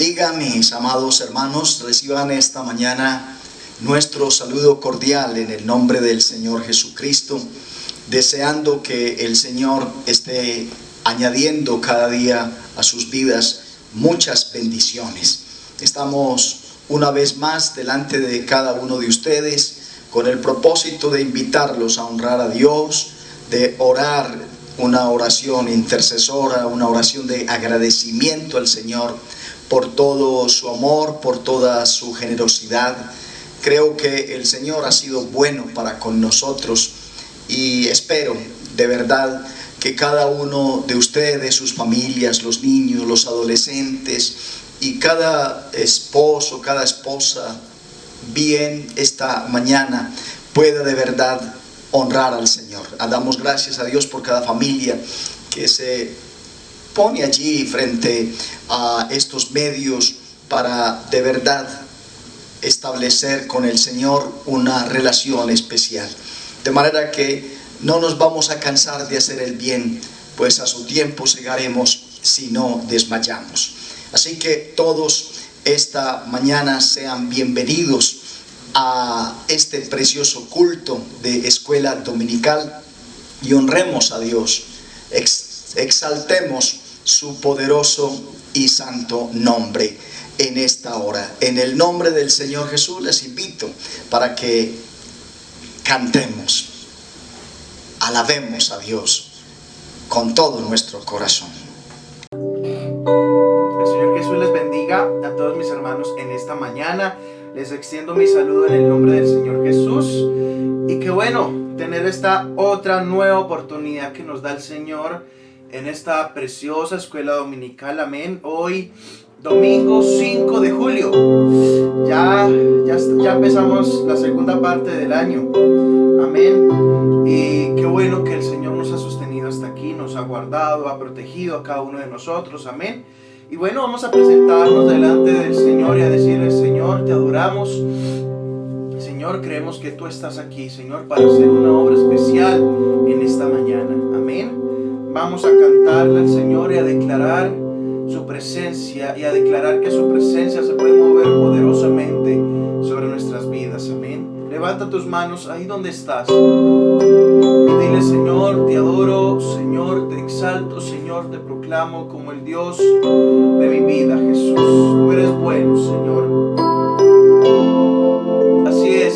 bendiga, mis amados hermanos. Reciban esta mañana nuestro saludo cordial en el nombre del Señor Jesucristo, deseando que el Señor esté añadiendo cada día a sus vidas muchas bendiciones. Estamos una vez más delante de cada uno de ustedes con el propósito de invitarlos a honrar a Dios, de orar una oración intercesora, una oración de agradecimiento al Señor por todo su amor, por toda su generosidad. Creo que el Señor ha sido bueno para con nosotros y espero de verdad que cada uno de ustedes, sus familias, los niños, los adolescentes y cada esposo, cada esposa, bien esta mañana pueda de verdad honrar al Señor. Damos gracias a Dios por cada familia que se pone allí frente a estos medios para de verdad establecer con el Señor una relación especial. De manera que no nos vamos a cansar de hacer el bien, pues a su tiempo llegaremos si no desmayamos. Así que todos esta mañana sean bienvenidos a este precioso culto de escuela dominical y honremos a Dios, exaltemos su poderoso y santo nombre en esta hora. En el nombre del Señor Jesús les invito para que cantemos, alabemos a Dios con todo nuestro corazón. El Señor Jesús les bendiga a todos mis hermanos en esta mañana. Les extiendo mi saludo en el nombre del Señor Jesús. Y qué bueno tener esta otra nueva oportunidad que nos da el Señor en esta preciosa escuela dominical. Amén. Hoy, domingo 5 de julio. Ya empezamos la segunda parte del año. Amén. Y qué bueno que el Señor nos ha sostenido hasta aquí, nos ha guardado, ha protegido a cada uno de nosotros. Amén. Y bueno, vamos a presentarnos delante del Señor y a decirle: Señor, te adoramos. Señor, creemos que tú estás aquí, Señor, para hacer una obra especial en esta mañana. Amén. Vamos a cantarle al Señor y a declarar su presencia, y a declarar que su presencia se puede mover poderosamente sobre nuestras vidas. Amén. Levanta tus manos ahí donde estás y dile: Señor, te adoro, Señor, te exalto, Señor, te proclamo como el Dios de mi vida. Jesús, tú eres bueno, Señor. Así es.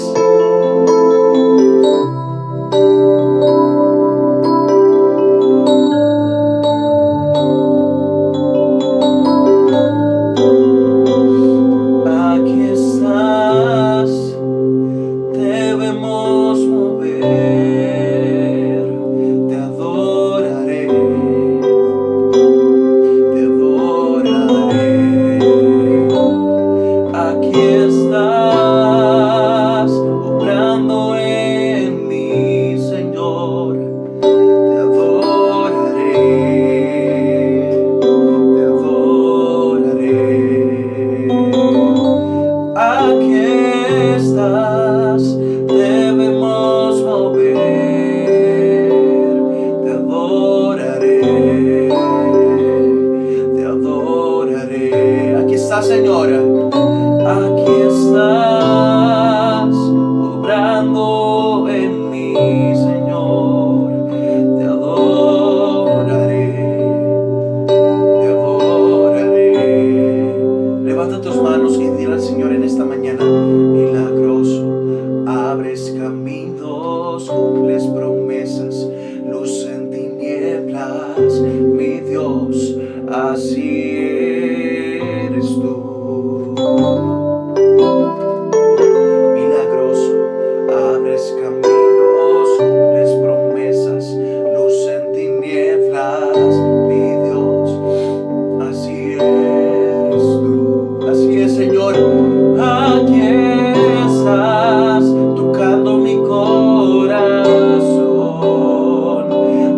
Te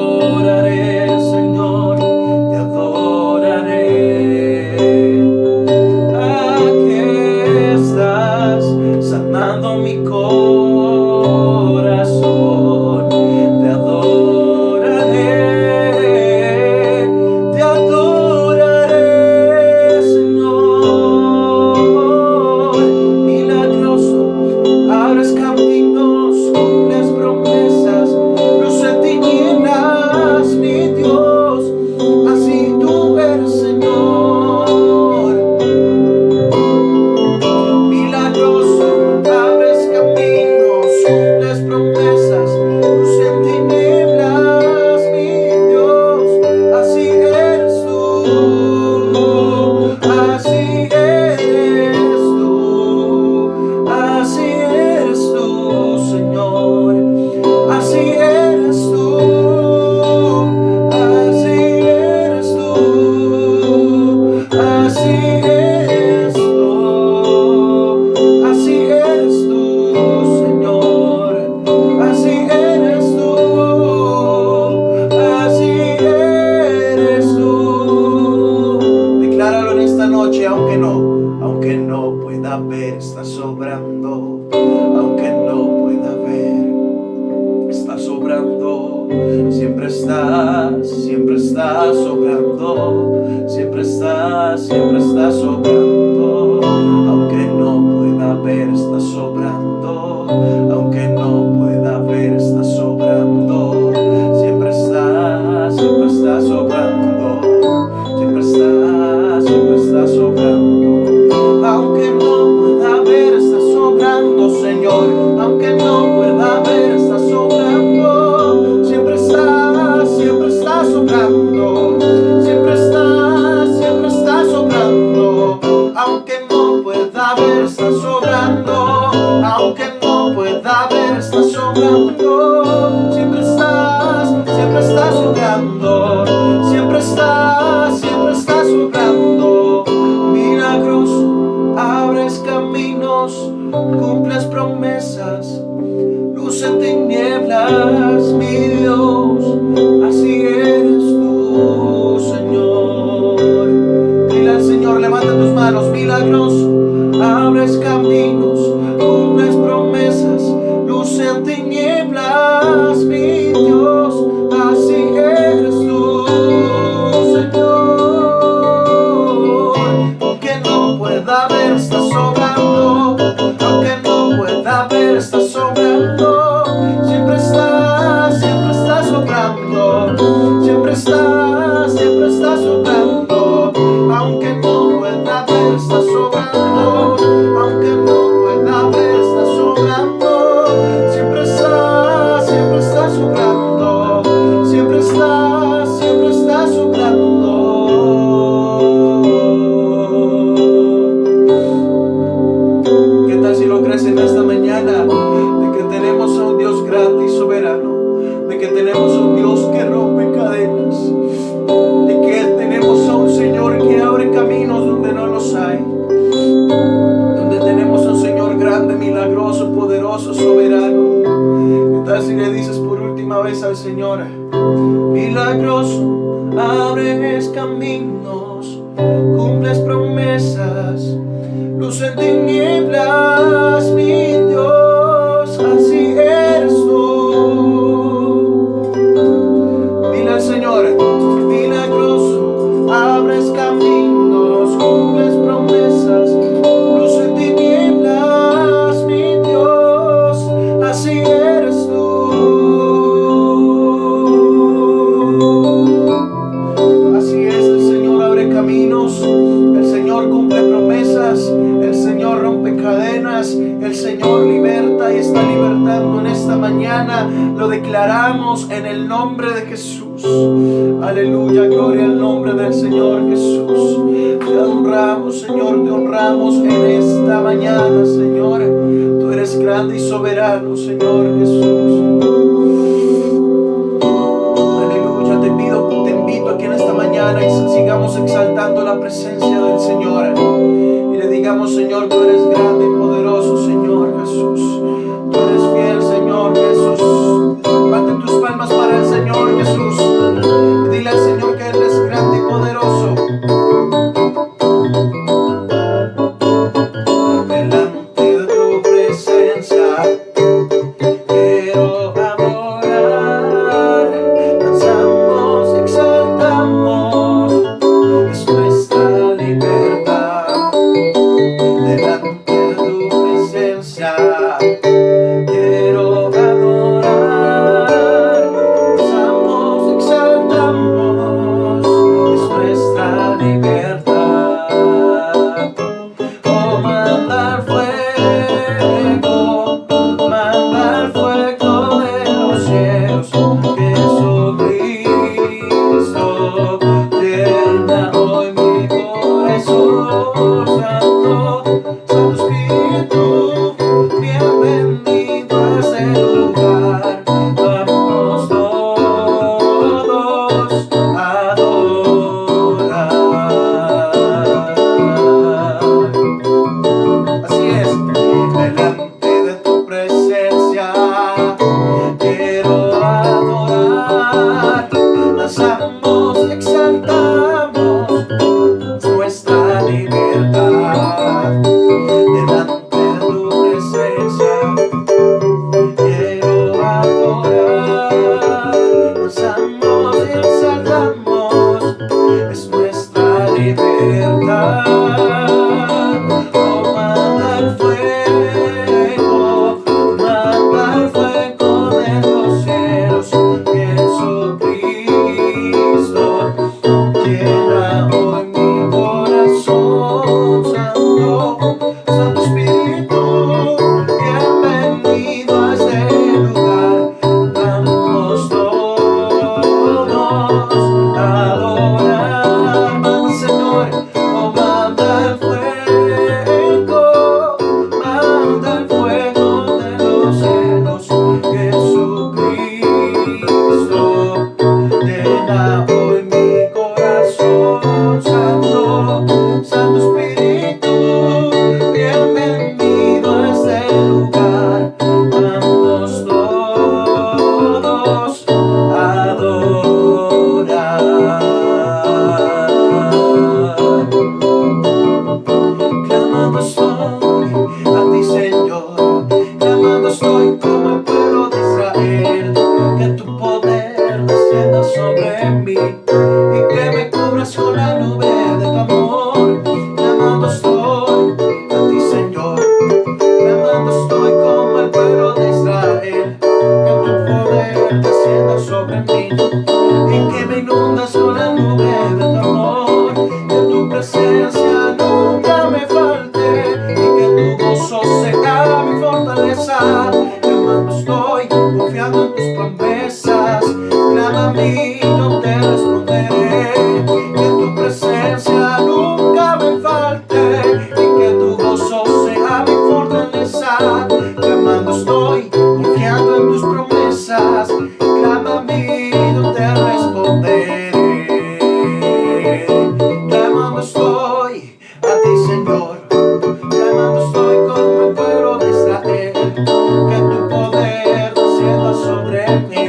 adoraré, Señor. ver, estás sobrando. Aunque no pueda ver, estás sobrando. Siempre estás sobrando. Siempre estás sobrando. Aunque no pueda ver, estás sobrando. Aunque no pueda ver, estás sobrando. Siempre estás sobrando. Siempre estás sobrando. Aunque no pueda ver, estás sobrando, Señor. Aunque no pueda ver, estás sobrando. Siempre estás sobrando. Siempre estás sobrando. Aunque no pueda ver, estás sobrando. Aunque no pueda ver, estás sobrando. Siempre estás sobrando. Siempre estás sobrando. Milagroso, abres caminos, cumples promesas, luz en tinieblas, mi Dios, así eres tú, Señor. Dile al Señor, levanta tus manos. Milagroso, abres caminos, cumples promesas, luz en tinieblas, mi Dios, así eres tú, Señor. Aunque no pueda ver, estás sobrando. Aunque no pueda ver, estás sobrando. Siempre estás sobrando. Siempre estás sobrando. Aunque no pueda ver, estás sobrando. Aunque no pueda ver, estás sobrando. Siempre estás sobrando. Siempre estás sobrando. ¿Qué tal si lo crees en esta mañana? De que tenemos a un Dios grande y soberano. De que tenemos a un Dios que rompe cadenas. De que tenemos a un Señor que abre caminos donde no los hay. Donde tenemos a un Señor grande, milagroso, poderoso, soberano. ¿Qué tal si le dices por última vez al Señor? Milagroso, abres caminos, cumples promesas, luz en tinieblas, mi Dios, así eres tú. Dile al Señor, milagroso, abres caminos, cumples promesas, luz en tinieblas, mi Dios, así eres tú. Así es, el Señor abre caminos, el Señor cumple promesas, el Señor rompe cadenas, el Señor liberta y está libertando en esta mañana. Lo declaramos en el nombre de Jesús. Aleluya, gloria al nombre del Señor Jesús. Te honramos, Señor, te honramos en esta mañana, Señor. Tú eres grande y soberano, Señor Jesús. Aleluya, te invito aquí en esta mañana y sigamos exaltando la presencia del Señor. Y le digamos, Señor, tú eres grande y poderoso, Señor Jesús. Tú eres fiel, Señor Jesús. Bate tus palmas para el Señor Jesús. Y dile al Señor que Él es grande y poderoso. Delante de tu presencia quiero adorar. Danzamos, exaltamos, es nuestra libertad. Delante de tu presencia quiero adorar. Danzamos, exaltamos, es nuestra libertad. Oh, manda el fuego de los cielos, Jesucristo, llena hoy mi corazón. Santo, Santo Espíritu, bienvenido a este lugar. Vamos todos a adorar. Así es, delante de tu presencia quiero adorar. Danzamos, exaltamos nuestra libertad. sobre mí y que me cubras con la nube de tu amor. Clamando estoy a ti, Señor, clamando estoy como el pueblo de Israel, que tu poder descienda sobre mí y que me inundas con la nube de tu amor, que tu presencia nunca me falte y que tu gozo sea mi fortaleza. Clamando estoy, confiando en tus promesas, clama a mí, yo te responderé, que tu presencia nunca me falte y que tu gozo sea mi fortaleza. Clamando estoy, confiando en tus promesas, clama a mí, yo te responderé. Clamando estoy a ti, Señor, clamando estoy como el pueblo de Israel, que tu poder descienda sobre mí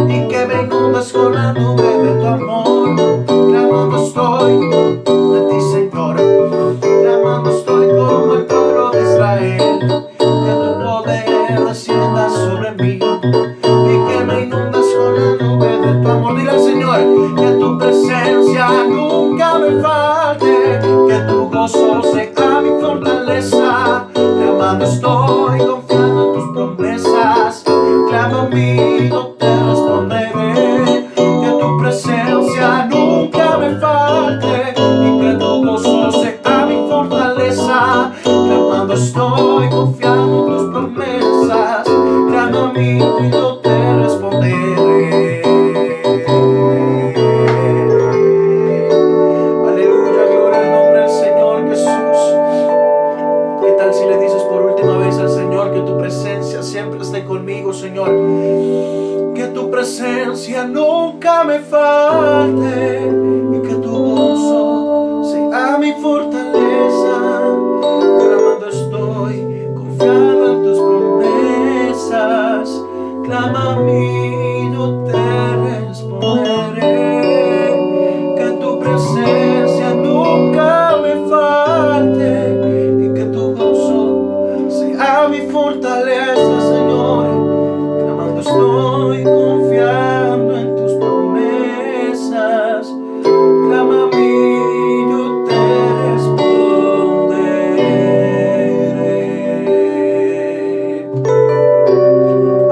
y que me inundas con la nube de tu amor. Clamando estoy a ti, Señor, clamando estoy como el pueblo de Israel, que tu poder descienda sobre mí y que me inundas con la nube de tu amor. Dile al Señor que tu presencia nunca me falte, que tu gozo sea mi fortaleza. Clamando estoy, confiando en tus promesas, clama a mí, yo te responderé, que tu presencia nunca me falte y que tu gozo sea mi fortaleza. Clamando estoy, confiando en tus promesas, clama a mí y yo te responderé. Aleluya, gloria al nombre del Señor Jesús. ¿Qué tal si le dices por última vez al Señor que tu presencia siempre esté conmigo, Señor? Que tu presencia nunca me falte y que tu gozo sea mi fortaleza. Clamando estoy, confiando en tus promesas, clama a mí, yo te responderé, que tu presencia nunca me falte y que tu gozo sea mi fortaleza, Señor. Clamando estoy, confiando en tus promesas, clama a mí, yo te responderé.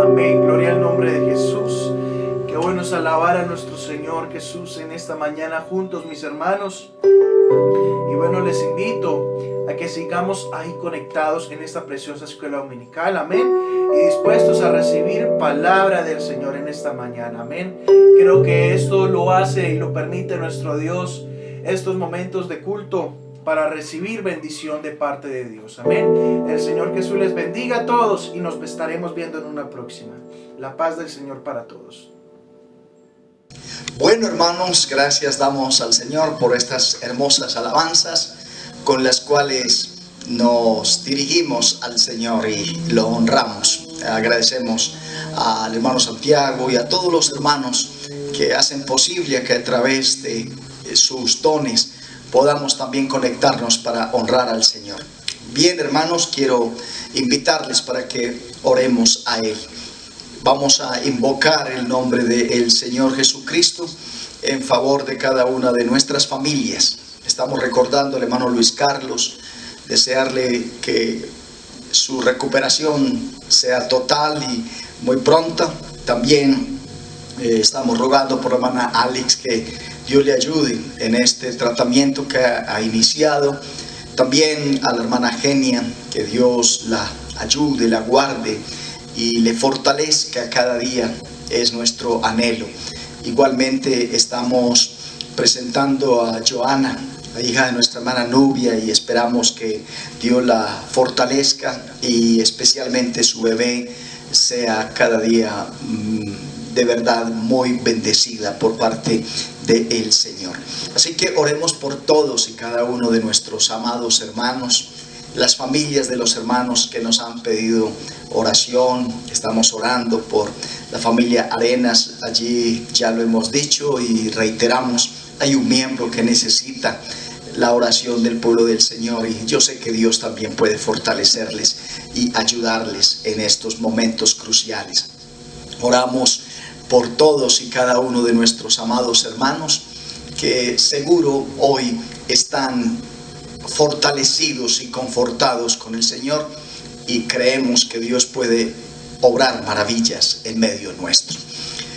Amén, gloria al nombre de Jesús. Qué bueno es alabar a nuestro Señor Jesús en esta mañana juntos, mis hermanos. Y bueno, les invito a que sigamos ahí conectados en esta preciosa escuela dominical, amén, y dispuestos a recibir palabra del Señor en esta mañana, amén. Creo que esto lo hace y lo permite nuestro Dios, estos momentos de culto, para recibir bendición de parte de Dios, amén. El Señor Jesús les bendiga a todos y nos estaremos viendo en una próxima. La paz del Señor para todos. Bueno, hermanos, gracias damos al Señor por estas hermosas alabanzas con las cuales nos dirigimos al Señor y lo honramos. Agradecemos al hermano Santiago y a todos los hermanos que hacen posible que a través de sus dones podamos también conectarnos para honrar al Señor. Bien, hermanos, quiero invitarles para que oremos a Él. Vamos a invocar el nombre del Señor Jesucristo en favor de cada una de nuestras familias. Estamos recordando al hermano Luis Carlos, desearle que su recuperación sea total y muy pronta. También estamos rogando por la hermana Alex que Dios le ayude en este tratamiento que ha iniciado. También a la hermana Genia, que Dios la ayude, la guarde y le fortalezca cada día, es nuestro anhelo. Igualmente estamos presentando a Joana, la hija de nuestra hermana Nubia, y esperamos que Dios la fortalezca y especialmente su bebé sea cada día de verdad muy bendecida por parte del Señor. Así que oremos por todos y cada uno de nuestros amados hermanos, las familias de los hermanos que nos han pedido oración. Estamos orando por la familia Arenas, allí ya lo hemos dicho y reiteramos, hay un miembro que necesita la oración del pueblo del Señor, y yo sé que Dios también puede fortalecerles y ayudarles en estos momentos cruciales. Oramos por todos y cada uno de nuestros amados hermanos que seguro hoy están fortalecidos y confortados con el Señor, y creemos que Dios puede obrar maravillas en medio nuestro.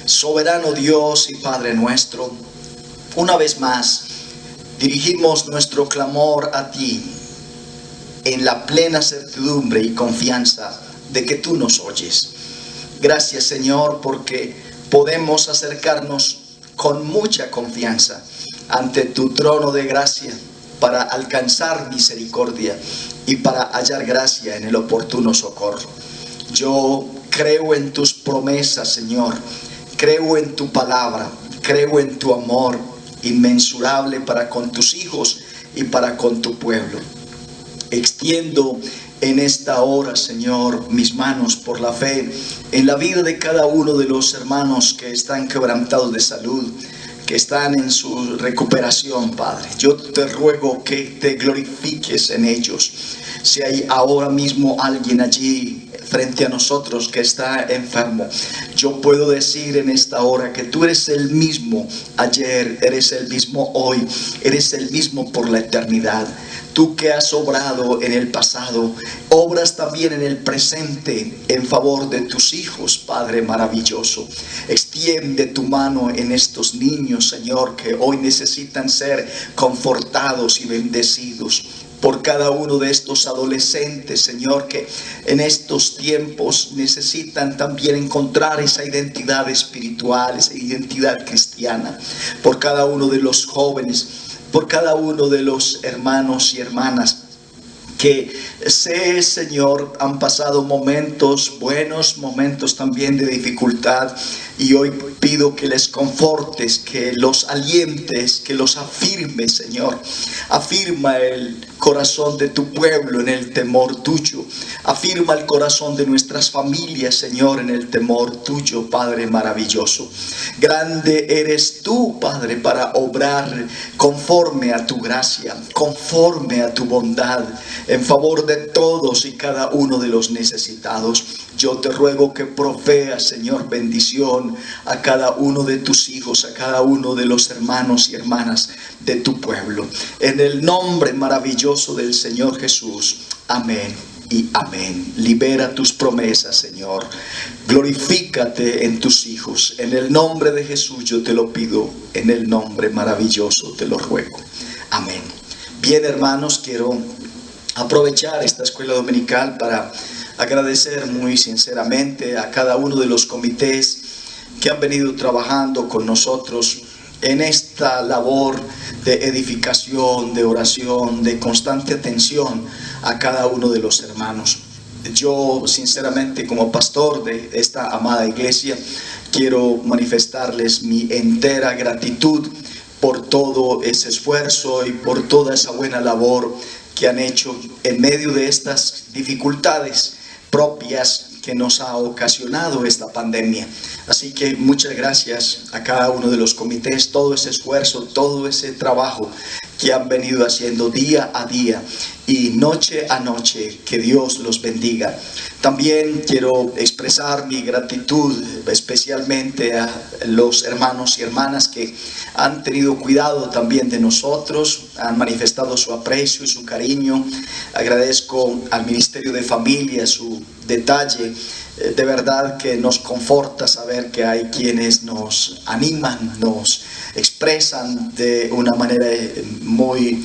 Soberano Dios y Padre nuestro, una vez más dirigimos nuestro clamor a ti en la plena certidumbre y confianza de que tú nos oyes. Gracias, Señor, porque podemos acercarnos con mucha confianza ante tu trono de gracia para alcanzar misericordia y para hallar gracia en el oportuno socorro. Yo creo en tus promesas, Señor, creo en tu palabra, creo en tu amor inmensurable para con tus hijos y para con tu pueblo. Extiendo en esta hora, Señor, mis manos por la fe en la vida de cada uno de los hermanos que están quebrantados de salud, que están en su recuperación, Padre. Yo te ruego que te glorifiques en ellos. Si hay ahora mismo alguien allí frente a nosotros que está enfermo, yo puedo decir en esta hora que tú eres el mismo ayer, eres el mismo hoy, eres el mismo por la eternidad. Tú que has obrado en el pasado, obras también en el presente en favor de tus hijos, Padre maravilloso. Extiende tu mano en estos niños, Señor, que hoy necesitan ser confortados y bendecidos. Por cada uno de estos adolescentes, Señor, que en estos tiempos necesitan también encontrar esa identidad espiritual, esa identidad cristiana. Por cada uno de los jóvenes, por cada uno de los hermanos y hermanas que sé, Señor, han pasado momentos buenos, momentos también de dificultad, y hoy pido que les confortes, que los alientes, que los afirmes, Señor. Afirma el corazón de tu pueblo en el temor tuyo. Afirma el corazón de nuestras familias, Señor, en el temor tuyo, Padre maravilloso. Grande eres tú, Padre, para obrar conforme a tu gracia, conforme a tu bondad, en favor de todos y cada uno de los necesitados. Yo te ruego que proveas, Señor, bendición a cada uno de tus hijos, a cada uno de los hermanos y hermanas de tu pueblo. En el nombre maravilloso del Señor Jesús. Amén y amén. Libera tus promesas, Señor. Glorifícate en tus hijos. En el nombre de Jesús yo te lo pido. En el nombre maravilloso te lo ruego. Amén. Bien, hermanos, quiero aprovechar esta escuela dominical para agradecer muy sinceramente a cada uno de los comités que han venido trabajando con nosotros en esta labor de edificación, de oración, de constante atención a cada uno de los hermanos. Yo sinceramente, como pastor de esta amada iglesia, quiero manifestarles mi entera gratitud por todo ese esfuerzo y por toda esa buena labor que han hecho en medio de estas dificultades propias que nos ha ocasionado esta pandemia. Así que muchas gracias a cada uno de los comités, todo ese esfuerzo, todo ese trabajo que han venido haciendo día a día y noche a noche. Que Dios los bendiga. También quiero expresar mi gratitud especialmente a los hermanos y hermanas que han tenido cuidado también de nosotros, han manifestado su aprecio y su cariño. Agradezco al Ministerio de Familia su detalle. De verdad que nos conforta saber que hay quienes nos animan, nos expresan de una manera muy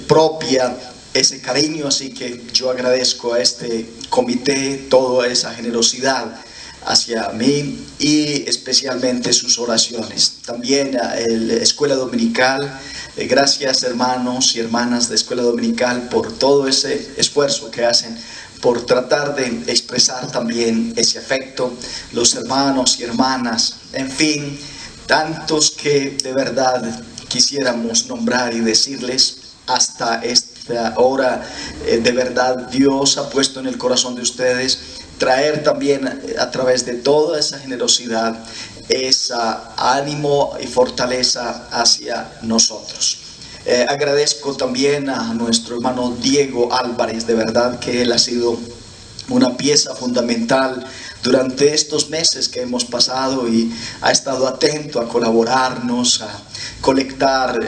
propia ese cariño. Así que yo agradezco a este comité toda esa generosidad hacia mí y especialmente sus oraciones. También a la Escuela Dominical, gracias hermanos y hermanas de Escuela Dominical por todo ese esfuerzo que hacen por tratar de expresar también ese afecto, los hermanos y hermanas, en fin, tantos que de verdad quisiéramos nombrar y decirles hasta esta hora. De verdad Dios ha puesto en el corazón de ustedes traer también a través de toda esa generosidad, ese ánimo y fortaleza hacia nosotros. Agradezco también a nuestro hermano Diego Álvarez, de verdad que él ha sido una pieza fundamental durante estos meses que hemos pasado y ha estado atento a colaborarnos, a colectar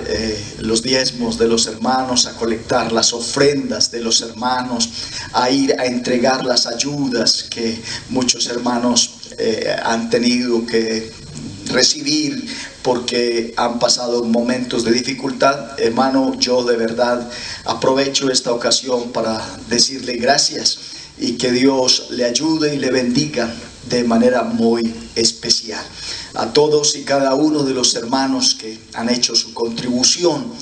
los diezmos de los hermanos, a colectar las ofrendas de los hermanos, a ir a entregar las ayudas que muchos hermanos han tenido que recibir porque han pasado momentos de dificultad. Hermano, yo de verdad aprovecho esta ocasión para decirle gracias y que Dios le ayude y le bendiga de manera muy especial. A todos y cada uno de los hermanos que han hecho su contribución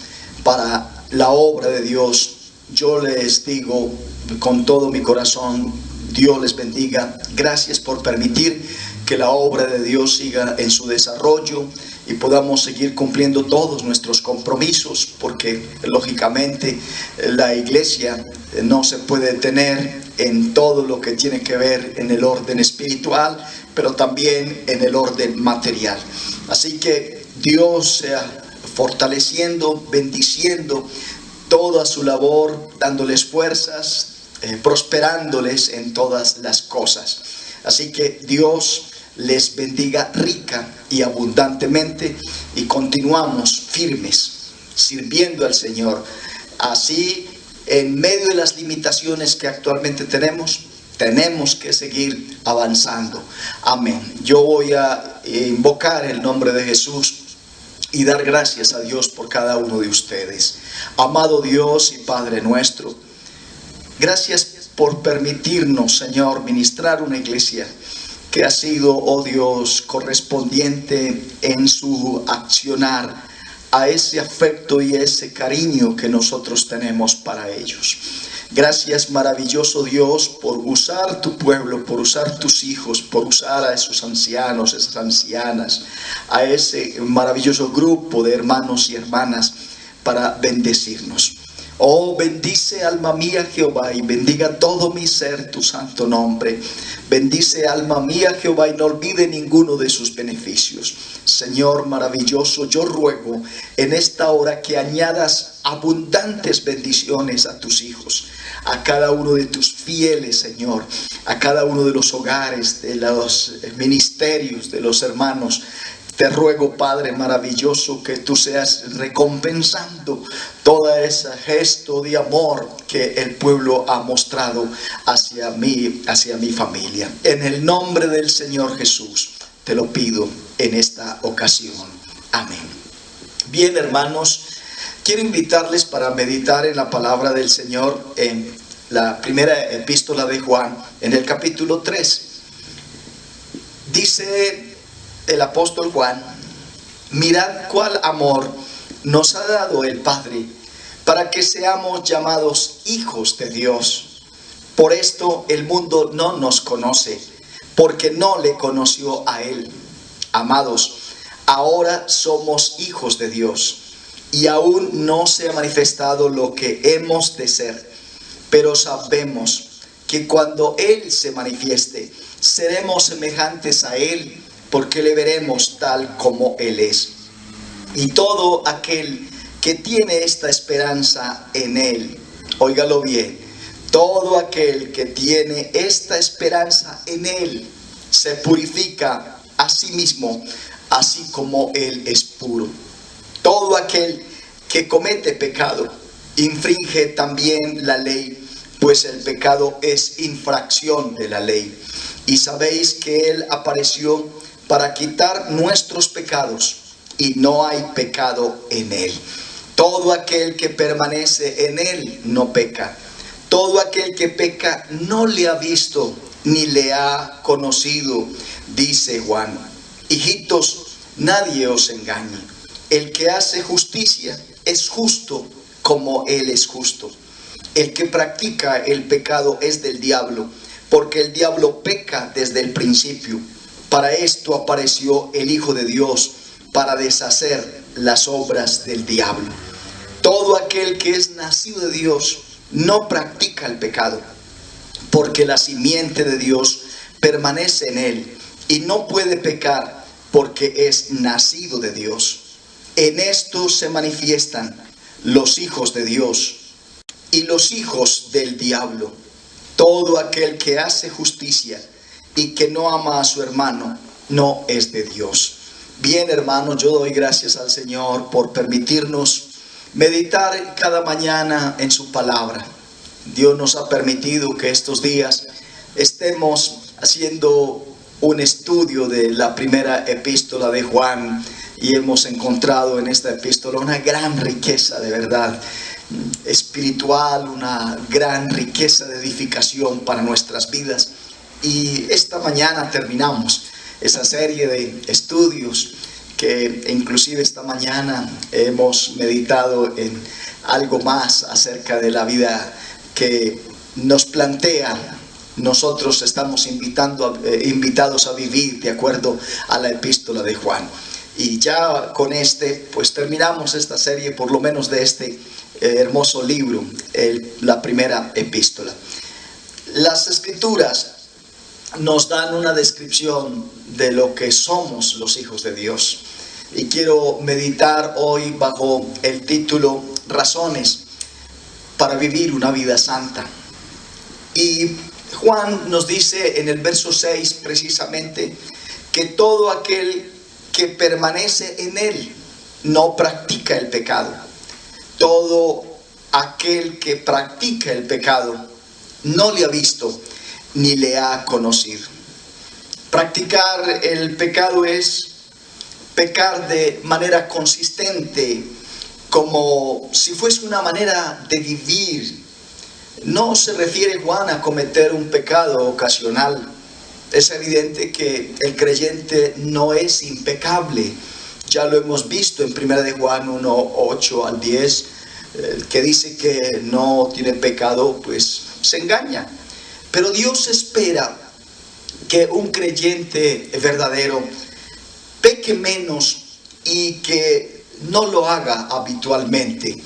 para la obra de Dios, yo les digo con todo mi corazón, Dios les bendiga. Gracias por permitir que la obra de Dios siga en su desarrollo y podamos seguir cumpliendo todos nuestros compromisos, porque lógicamente la iglesia no se puede detener en todo lo que tiene que ver en el orden espiritual, pero también en el orden material. Así que Dios sea fortaleciendo, bendiciendo toda su labor, dándoles fuerzas, prosperándoles en todas las cosas. Así que Dios les bendiga rica y abundantemente y continuamos firmes sirviendo al Señor. Así, en medio de las limitaciones que actualmente tenemos que seguir avanzando. Amén. Yo voy a invocar el nombre de Jesús y dar gracias a Dios por cada uno de ustedes. Amado Dios y Padre nuestro, gracias por permitirnos, Señor, ministrar una iglesia que ha sido, oh Dios, correspondiente en su accionar a ese afecto y ese cariño que nosotros tenemos para ellos. Gracias, maravilloso Dios, por usar tu pueblo, por usar tus hijos, por usar a esos ancianos, esas ancianas, a ese maravilloso grupo de hermanos y hermanas para bendecirnos. Oh, bendice alma mía Jehová y bendiga todo mi ser tu santo nombre. Bendice alma mía Jehová y no olvide ninguno de sus beneficios. Señor maravilloso, yo ruego en esta hora que añadas abundantes bendiciones a tus hijos, a cada uno de tus fieles, Señor, a cada uno de los hogares, de los ministerios, de los hermanos. Te ruego, Padre maravilloso, que tú seas recompensando todo ese gesto de amor que el pueblo ha mostrado hacia mí, hacia mi familia. En el nombre del Señor Jesús, te lo pido en esta ocasión. Amén. Bien, hermanos, quiero invitarles para meditar en la palabra del Señor en la primera epístola de Juan, en el capítulo 3. Dice el apóstol Juan: mirad cuál amor nos ha dado el Padre para que seamos llamados hijos de Dios. Por esto el mundo no nos conoce, porque no le conoció a Él. Amados, ahora somos hijos de Dios, y aún no se ha manifestado lo que hemos de ser, pero sabemos que cuando Él se manifieste, seremos semejantes a Él, porque le veremos tal como Él es. Y todo aquel que tiene esta esperanza en Él, óigalo bien, todo aquel que tiene esta esperanza en Él, se purifica a sí mismo, así como Él es puro. Todo aquel que comete pecado, infringe también la ley, pues el pecado es infracción de la ley. Y sabéis que Él apareció para quitar nuestros pecados, y no hay pecado en Él. Todo aquel que permanece en Él no peca. Todo aquel que peca no le ha visto ni le ha conocido, dice Juan. Hijitos, nadie os engañe. El que hace justicia es justo como Él es justo. El que practica el pecado es del diablo, porque el diablo peca desde el principio. Para esto apareció el Hijo de Dios, para deshacer las obras del diablo. Todo aquel que es nacido de Dios no practica el pecado, porque la simiente de Dios permanece en él, y no puede pecar porque es nacido de Dios. En esto se manifiestan los hijos de Dios y los hijos del diablo. Todo aquel que hace justicia y que no ama a su hermano no es de Dios. Bien, hermanos, yo doy gracias al Señor por permitirnos meditar cada mañana en su palabra. Dios nos ha permitido que estos días estemos haciendo un estudio de la primera epístola de Juan, y hemos encontrado en esta epístola una gran riqueza de verdad espiritual, una gran riqueza de edificación para nuestras vidas. Y esta mañana terminamos esa serie de estudios que inclusive esta mañana hemos meditado en algo más acerca de la vida que nos plantea. Nosotros estamos invitados a vivir de acuerdo a la epístola de Juan. Y ya con pues terminamos esta serie, por lo menos de este hermoso libro, la primera epístola. Las escrituras nos dan una descripción de lo que somos los hijos de Dios. Y quiero meditar hoy bajo el título Razones para vivir una vida santa. Y Juan nos dice en el verso 6 precisamente que todo aquel que permanece en él no practica el pecado. Todo aquel que practica el pecado no le ha visto ni le ha conocido. Practicar el pecado es pecar de manera consistente, como si fuese una manera de vivir. No se refiere Juan a cometer un pecado ocasional. Es evidente que el creyente no es impecable. Ya lo hemos visto en 1 de Juan 1, 8 al 10, que dice que no tiene pecado, pues se engaña. Pero Dios espera que un creyente verdadero peque menos y que no lo haga habitualmente.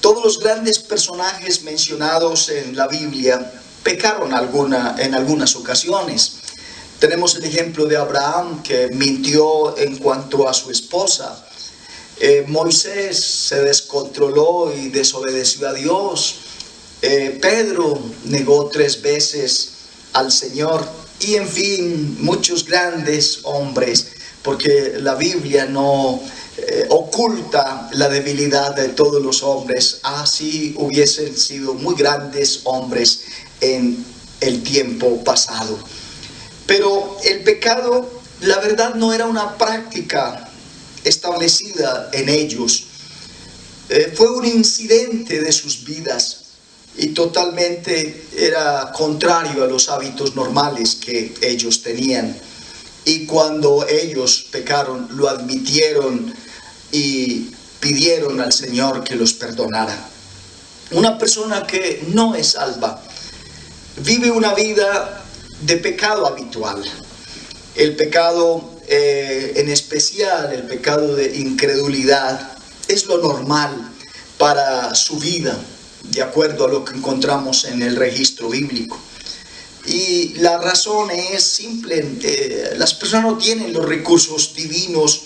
Todos los grandes personajes mencionados en la Biblia pecaron en algunas ocasiones. Tenemos el ejemplo de Abraham, que mintió en cuanto a su esposa. Moisés se descontroló y desobedeció a Dios. Pedro negó 3 veces al Señor. Y en fin, muchos grandes hombres, porque la Biblia no oculta la debilidad de todos los hombres. Así hubiesen sido muy grandes hombres en el tiempo pasado. Pero el pecado, la verdad, no era una práctica establecida en ellos. Fue un incidente de sus vidas y totalmente era contrario a los hábitos normales que ellos tenían. Y cuando ellos pecaron, lo admitieron y pidieron al Señor que los perdonara. Una persona que no es salva vive una vida de pecado habitual. El pecado, en especial el pecado de incredulidad, es lo normal para su vida, de acuerdo a lo que encontramos en el registro bíblico. Y la razón es simple: las personas no tienen los recursos divinos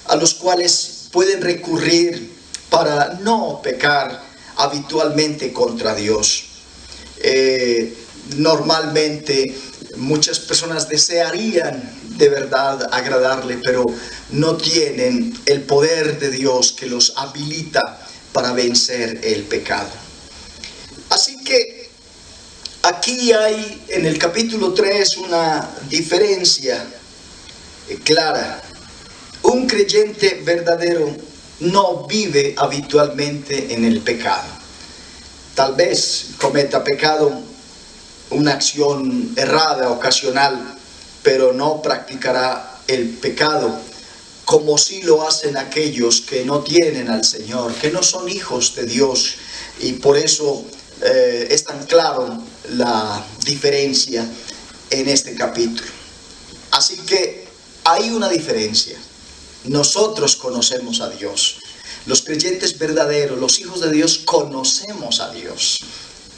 a los cuales pueden recurrir para no pecar habitualmente contra Dios. Normalmente muchas personas desearían de verdad agradarle, pero no tienen el poder de Dios que los habilita para vencer el pecado. Así que aquí hay en el capítulo 3 una diferencia clara. Un creyente verdadero no vive habitualmente en el pecado. Tal vez cometa pecado, una acción errada, ocasional, pero no practicará el pecado como si lo hacen aquellos que no tienen al Señor, que no son hijos de Dios. Y por eso es tan claro la diferencia en este capítulo. Así que hay una diferencia. Nosotros conocemos a Dios. Los creyentes verdaderos, los hijos de Dios, conocemos a Dios.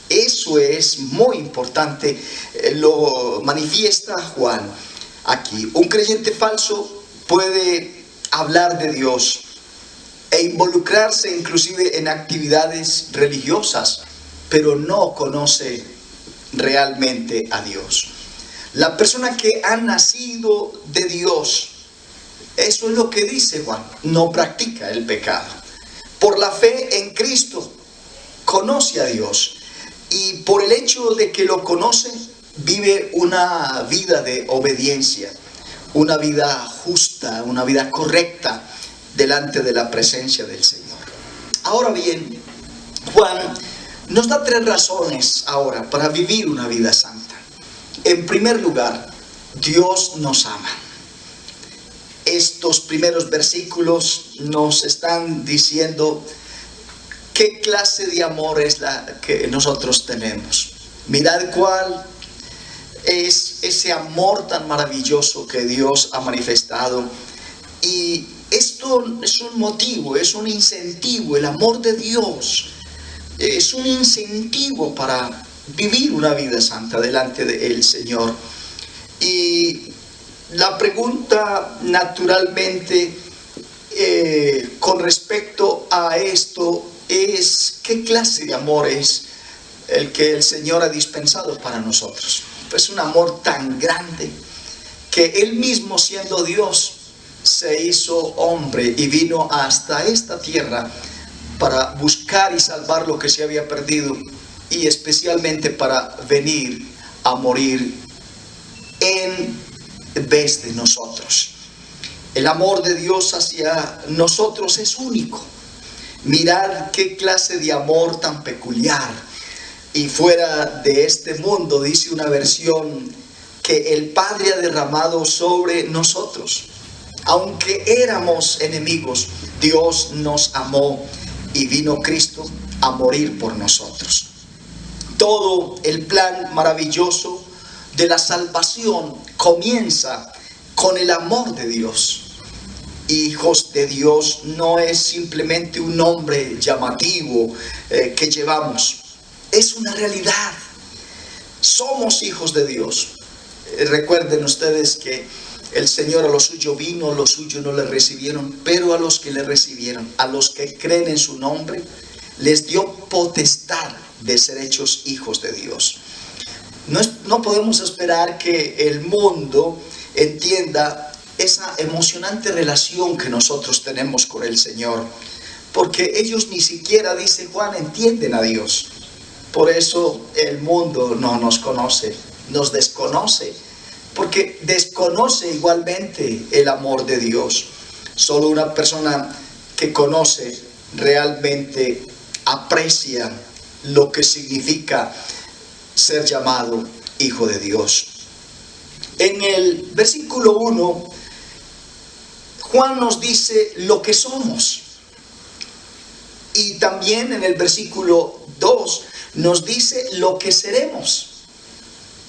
Eso es muy importante, lo manifiesta Juan aquí. Un creyente falso puede hablar de Dios e involucrarse inclusive en actividades religiosas, pero no conoce realmente a Dios. La persona que ha nacido de Dios, eso es lo que dice Juan, no practica el pecado. Por la fe en Cristo, conoce a Dios. Y por el hecho de que lo conoce, vive una vida de obediencia, una vida justa, una vida correcta delante de la presencia del Señor. Ahora bien, Juan nos da 3 razones ahora para vivir una vida santa. En primer lugar, Dios nos ama. Estos primeros versículos nos están diciendo qué clase de amor es la que nosotros tenemos. Mirad cuál es ese amor tan maravilloso que Dios ha manifestado. Y esto es un motivo, es un incentivo. El amor de Dios es un incentivo para vivir una vida santa delante del Señor. Y la pregunta naturalmente con respecto a esto es: ¿qué clase de amor es el que el Señor ha dispensado para nosotros? Pues un amor tan grande que Él mismo, siendo Dios, se hizo hombre y vino hasta esta tierra para buscar y salvar lo que se había perdido, y especialmente para venir a morir en vez de nosotros. El amor de Dios hacia nosotros es único. Mirad qué clase de amor tan peculiar y fuera de este mundo, dice una versión, que el Padre ha derramado sobre nosotros. Aunque éramos enemigos, Dios nos amó y vino Cristo a morir por nosotros. Todo el plan maravilloso de la salvación comienza con el amor de Dios. Hijos de Dios no es simplemente un nombre llamativo que llevamos, es una realidad. Somos hijos de Dios. Recuerden ustedes que el Señor a lo suyo vino, los suyos no le recibieron, pero a los que le recibieron, a los que creen en su nombre, les dio potestad de ser hechos hijos de Dios. No podemos esperar que el mundo entienda esa emocionante relación que nosotros tenemos con el Señor, porque ellos ni siquiera, dice Juan, entienden a Dios. Por eso el mundo no nos conoce, nos desconoce, porque desconoce igualmente el amor de Dios. Solo una persona que conoce realmente aprecia lo que significa ser llamado hijo de Dios. En el versículo 1, Juan nos dice lo que somos. Y también en el versículo 2 nos dice lo que seremos.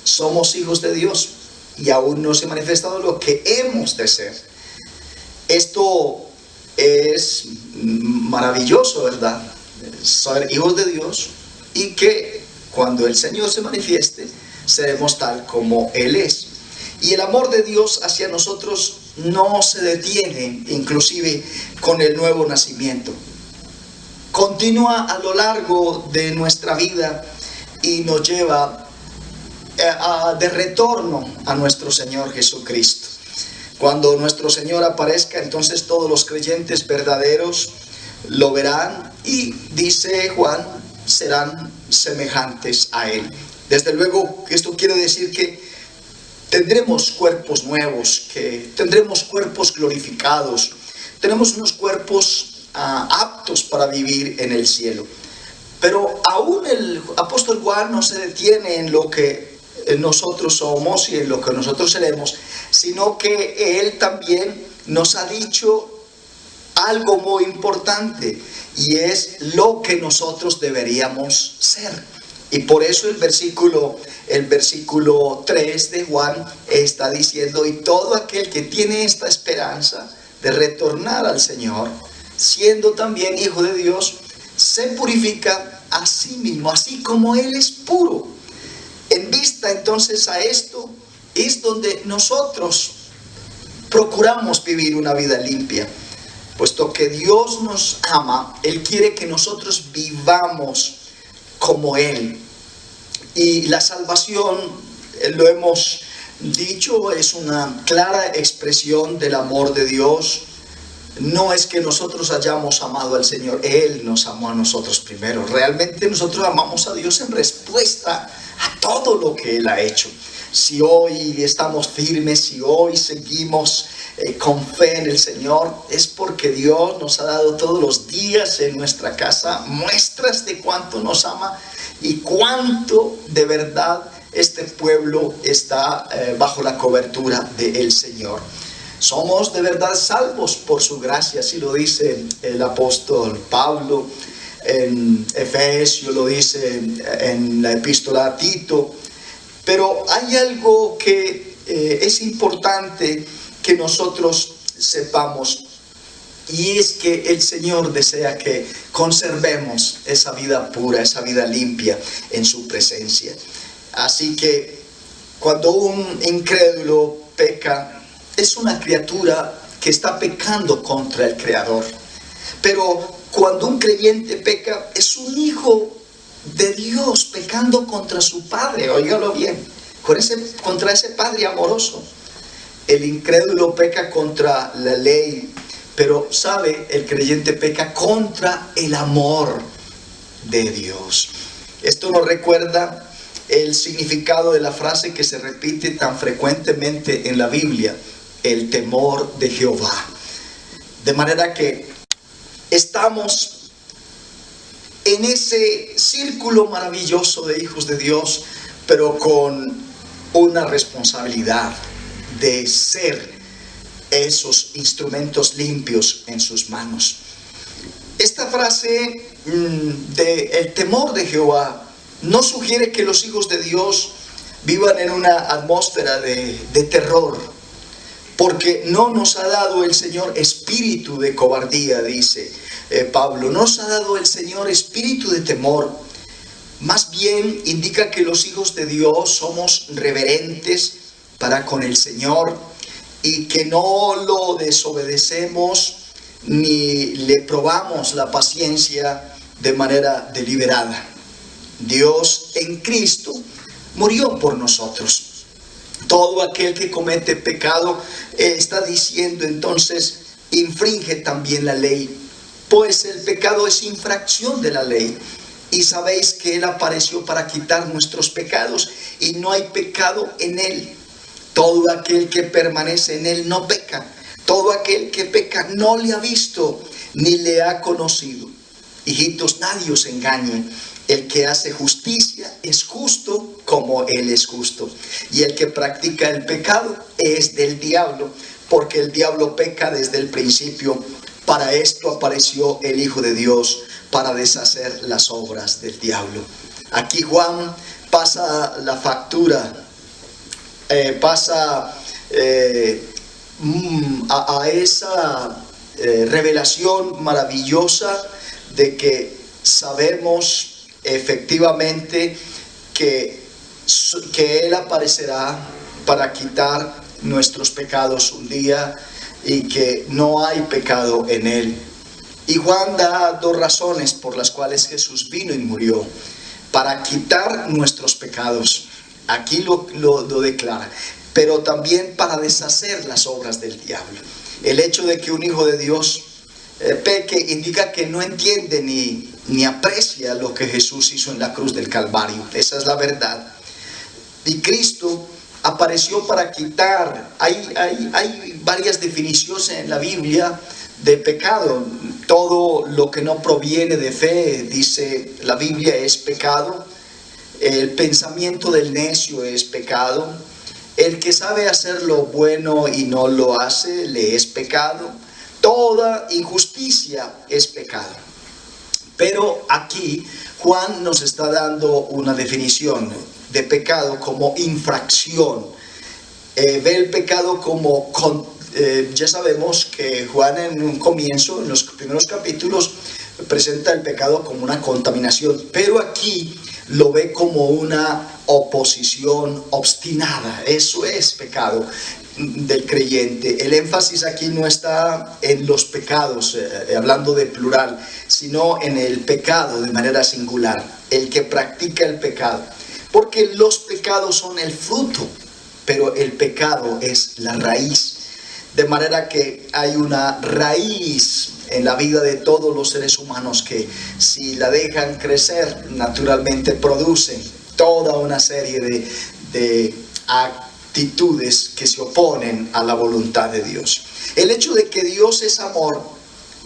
Somos hijos de Dios y aún no se ha manifestado lo que hemos de ser. Esto es maravilloso, ¿verdad? Ser hijos de Dios y que cuando el Señor se manifieste seremos tal como Él es. Y el amor de Dios hacia nosotros no se detiene, inclusive con el nuevo nacimiento. Continúa a lo largo de nuestra vida y nos lleva de retorno a nuestro Señor Jesucristo. Cuando nuestro Señor aparezca, entonces todos los creyentes verdaderos lo verán y, dice Juan, serán semejantes a Él. Desde luego, esto quiere decir que tendremos cuerpos nuevos, que tendremos cuerpos glorificados, tenemos unos cuerpos aptos para vivir en el cielo. Pero aún el apóstol Juan no se detiene en lo que nosotros somos y en lo que nosotros seremos, sino que él también nos ha dicho algo muy importante, y es lo que nosotros deberíamos ser. Y por eso el versículo 3 de Juan está diciendo: y todo aquel que tiene esta esperanza de retornar al Señor, siendo también hijo de Dios, se purifica a sí mismo, así como Él es puro. En vista entonces a esto, es donde nosotros procuramos vivir una vida limpia. Puesto que Dios nos ama, Él quiere que nosotros vivamos como Él. Y la salvación, lo hemos dicho es una clara expresión del amor de Dios. No es que nosotros hayamos amado al Señor, Él nos amó a nosotros primero. Realmente nosotros amamos a Dios en respuesta a todo lo que Él ha hecho. Si hoy estamos firmes, si hoy seguimos con fe en el Señor, es porque Dios nos ha dado todos los días en nuestra casa muestras de cuánto nos ama y cuánto de verdad este pueblo está bajo la cobertura del Señor. Somos de verdad salvos por su gracia, así lo dice el apóstol Pablo en Efesios, lo dice en la epístola a Tito. Pero hay algo que es importante que nosotros sepamos, y es que el Señor desea que conservemos esa vida pura, esa vida limpia en su presencia. Así que cuando un incrédulo peca, es una criatura que está pecando contra el Creador. Pero cuando un creyente peca, es un hijo de Dios pecando contra su Padre. Óigalo bien, contra ese Padre amoroso. El incrédulo peca contra la ley, pero sabe, el creyente peca contra el amor de Dios. Esto nos recuerda el significado de la frase que se repite tan frecuentemente en la Biblia: el temor de Jehová. De manera que estamos en ese círculo maravilloso de hijos de Dios, pero con una responsabilidad de ser esos instrumentos limpios en sus manos. Esta frase de el temor de Jehová no sugiere que los hijos de Dios vivan en una atmósfera de terror, porque no nos ha dado el Señor espíritu de cobardía, dice Pablo. No nos ha dado el Señor espíritu de temor. Más bien indica que los hijos de Dios somos reverentes para con el Señor y que no lo desobedecemos ni le probamos la paciencia de manera deliberada. Dios en Cristo murió por nosotros. Todo aquel que comete pecado está diciendo entonces infringe también la ley, pues el pecado es infracción de la ley. Y sabéis que Él apareció para quitar nuestros pecados y no hay pecado en Él. Todo aquel que permanece en Él no peca. Todo aquel que peca no le ha visto ni le ha conocido. Hijitos, nadie os engañe. El que hace justicia es justo como Él es justo. Y el que practica el pecado es del diablo, porque el diablo peca desde el principio. Para esto apareció el Hijo de Dios, para deshacer las obras del diablo. Aquí Juan pasa la factura, a esa revelación maravillosa de que sabemos efectivamente que Él aparecerá para quitar nuestros pecados un día y que no hay pecado en Él. Y Juan da dos razones por las cuales Jesús vino y murió: para quitar nuestros pecados, aquí lo declara, pero también para deshacer las obras del diablo. El hecho de que un hijo de Dios peque indica que no entiende ni aprecia lo que Jesús hizo en la cruz del Calvario. Esa es la verdad. Y Cristo apareció para quitar. Hay varias definiciones en la Biblia de pecado. Todo lo que no proviene de fe, dice la Biblia, es pecado. El pensamiento del necio es pecado. El que sabe hacer lo bueno y no lo hace, le es pecado. Toda injusticia es pecado. Pero aquí Juan nos está dando una definición de pecado como infracción. Ve el pecado como ya sabemos que Juan en un comienzo, en los primeros capítulos, presenta el pecado como una contaminación, pero aquí lo ve como una oposición obstinada. Eso es pecado del creyente. El énfasis aquí no está en los pecados, hablando de plural, sino en el pecado de manera singular, el que practica el pecado, porque los pecados son el fruto pero el pecado es la raíz. De manera que hay una raíz en la vida de todos los seres humanos que, si la dejan crecer, naturalmente produce toda una serie de actitudes que se oponen a la voluntad de Dios. El hecho de que Dios es amor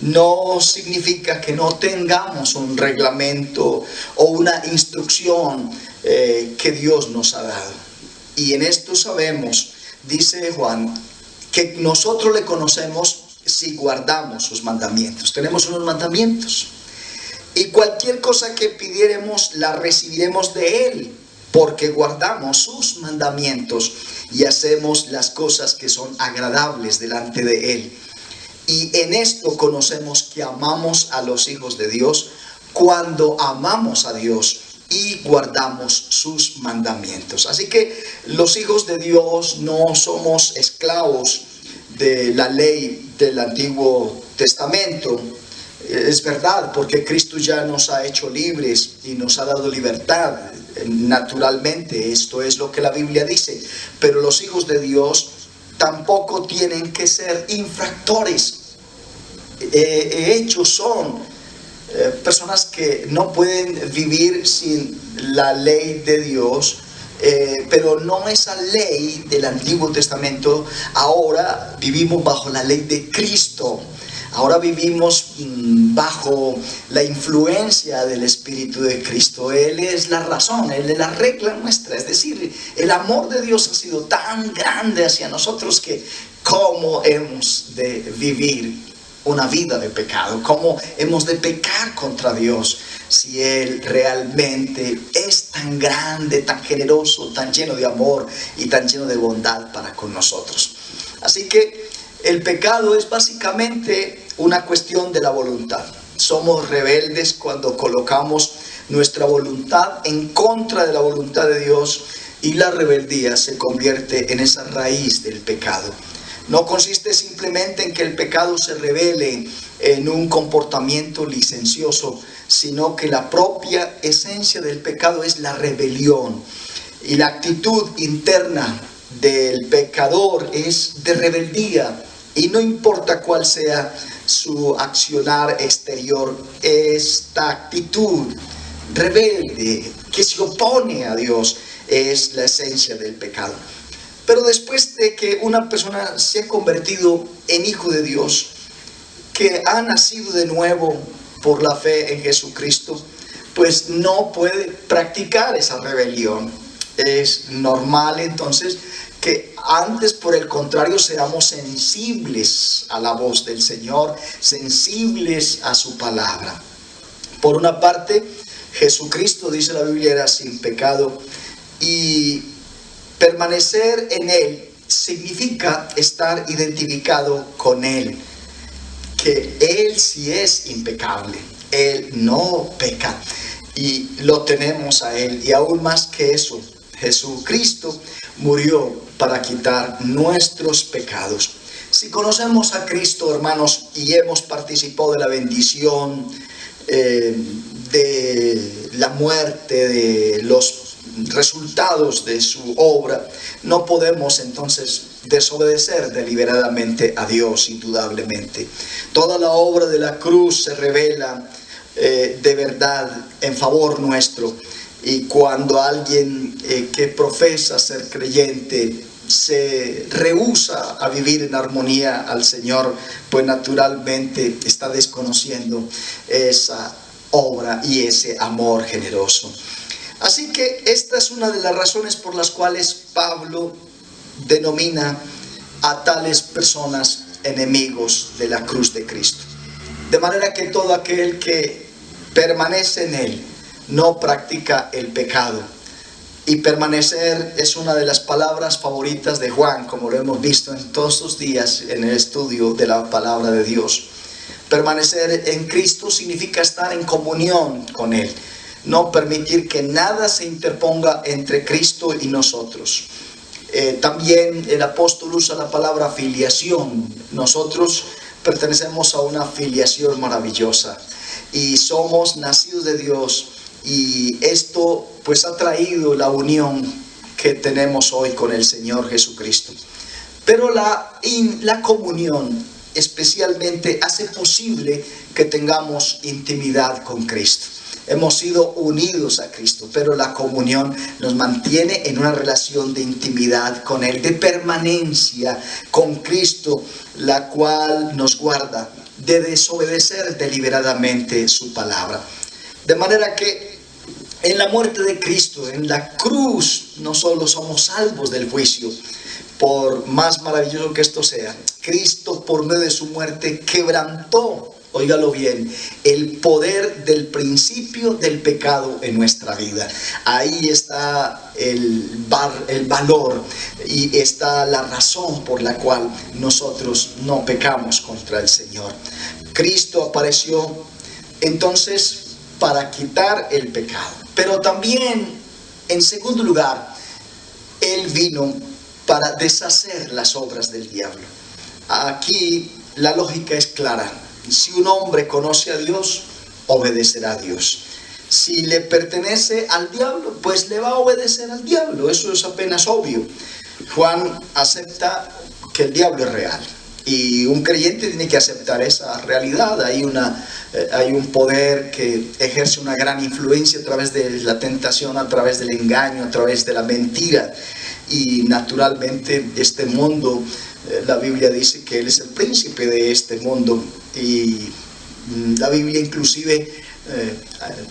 no significa que no tengamos un reglamento o una instrucción que Dios nos ha dado. Y en esto sabemos, dice Juan, que nosotros le conocemos si guardamos sus mandamientos. Tenemos unos mandamientos. Y cualquier cosa que pidiéramos la recibiremos de Él, porque guardamos sus mandamientos y hacemos las cosas que son agradables delante de Él. Y en esto conocemos que amamos a los hijos de Dios cuando amamos a Dios y guardamos sus mandamientos. Así que los hijos de Dios no somos esclavos de la ley del Antiguo Testamento. Es verdad, porque Cristo ya nos ha hecho libres y nos ha dado libertad. Naturalmente, esto es lo que la Biblia dice. Pero los hijos de Dios tampoco tienen que ser infractores. Ellos son personas que no pueden vivir sin la ley de Dios, pero no esa ley del Antiguo Testamento. Ahora vivimos bajo la ley de Cristo. Ahora vivimos bajo la influencia del Espíritu de Cristo. Él es la razón, Él es la regla nuestra. Es decir, el amor de Dios ha sido tan grande hacia nosotros que cómo hemos de vivir una vida de pecado, cómo hemos de pecar contra Dios si Él realmente es tan grande, tan generoso, tan lleno de amor y tan lleno de bondad para con nosotros. Así que el pecado es básicamente una cuestión de la voluntad. Somos rebeldes cuando colocamos nuestra voluntad en contra de la voluntad de Dios, y la rebeldía se convierte en esa raíz del pecado. No consiste simplemente en que el pecado se revele en un comportamiento licencioso, sino que la propia esencia del pecado es la rebelión. Y la actitud interna del pecador es de rebeldía. Y no importa cuál sea su accionar exterior, esta actitud rebelde que se opone a Dios es la esencia del pecado. Pero después de que una persona se ha convertido en hijo de Dios, que ha nacido de nuevo por la fe en Jesucristo, pues no puede practicar esa rebelión. Es normal entonces que antes, por el contrario, seamos sensibles a la voz del Señor, sensibles a su palabra. Por una parte, Jesucristo, dice la Biblia, era sin pecado, y permanecer en Él significa estar identificado con Él, que Él sí es impecable, Él no peca, y lo tenemos a Él. Y aún más que eso, Jesucristo murió para quitar nuestros pecados. Si conocemos a Cristo, hermanos, y hemos participado de la bendición, de la muerte, de los resultados de su obra, no podemos entonces desobedecer deliberadamente a Dios. Indudablemente toda la obra de la cruz se revela de verdad en favor nuestro, y cuando alguien que profesa ser creyente se rehúsa a vivir en armonía al Señor, pues naturalmente está desconociendo esa obra y ese amor generoso. Así que esta es una de las razones por las cuales Pablo denomina a tales personas enemigos de la cruz de Cristo. De manera que todo aquel que permanece en Él no practica el pecado. Y permanecer es una de las palabras favoritas de Juan, como lo hemos visto en todos estos días en el estudio de la palabra de Dios. Permanecer en Cristo significa estar en comunión con Él. No permitir que nada se interponga entre Cristo y nosotros. También el apóstol usa la palabra filiación. Nosotros pertenecemos a una filiación maravillosa y somos nacidos de Dios, y esto pues ha traído la unión que tenemos hoy con el Señor Jesucristo. Pero la comunión especialmente hace posible que tengamos intimidad con Cristo. Hemos sido unidos a Cristo, pero la comunión nos mantiene en una relación de intimidad con Él, de permanencia con Cristo, la cual nos guarda de desobedecer deliberadamente su palabra. De manera que en la muerte de Cristo, en la cruz, no solo somos salvos del juicio, por más maravilloso que esto sea, Cristo por medio de su muerte quebrantó, óigalo bien, el poder del principio del pecado en nuestra vida. Ahí está el valor y está la razón por la cual nosotros no pecamos contra el Señor. Cristo apareció entonces para quitar el pecado, pero también, en segundo lugar, Él vino para deshacer las obras del diablo. Aquí la lógica es clara. Si un hombre conoce a Dios, obedecerá a Dios. Si le pertenece al diablo, pues le va a obedecer al diablo. Eso es apenas obvio. Juan acepta que el diablo es real. Y un creyente tiene que aceptar esa realidad. Hay un poder que ejerce una gran influencia a través de la tentación, a través del engaño, a través de la mentira. Y naturalmente este mundo, la Biblia dice que Él es el príncipe de este mundo. Y la Biblia inclusive